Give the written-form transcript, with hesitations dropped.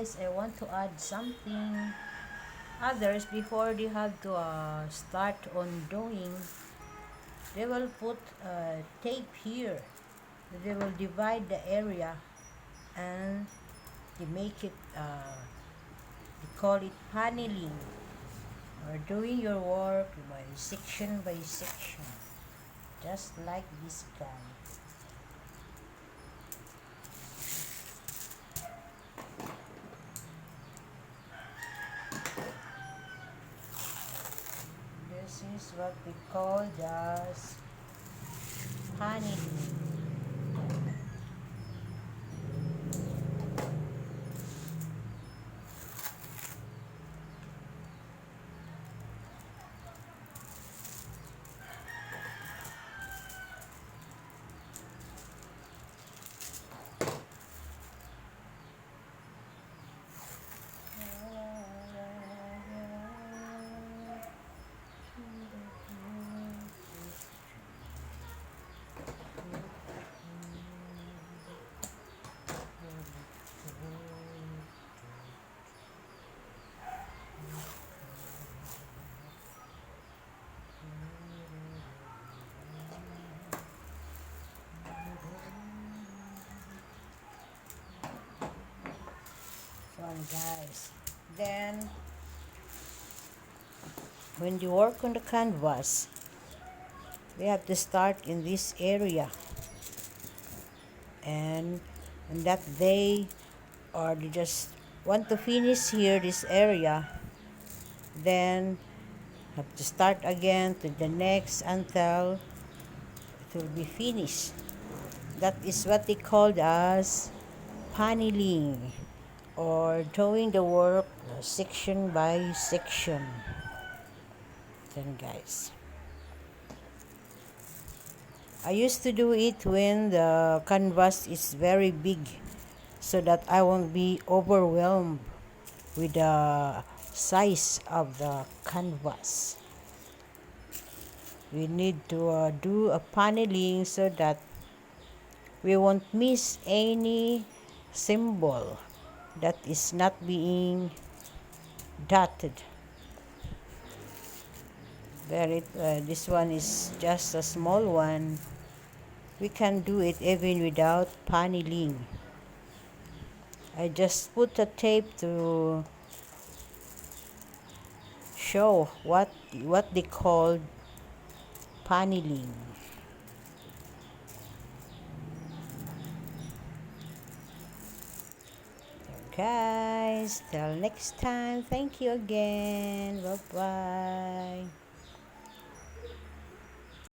guys, I want to add something. Others, before they have to start on doing, they will put tape here. They will divide the area and they make it, they call it paneling, or doing your work by section, just like this guy. This is what we call just paneling. Fun, guys. Then when you work on the canvas, we have to start in this area, and that they, or they just want to finish here this area, then have to start again to the next until it will be finished. That is what they called as paneling, or doing the work section by section. Then guys, I used to do it when the canvas is very big, so that I won't be overwhelmed with the size of the canvas. We need to do a paneling so that we won't miss any symbol that is not being dotted. This one is just a small one. We can do it even without paneling. I just put a tape to show what they call paneling. Guys, till next time. Thank you again. Bye bye.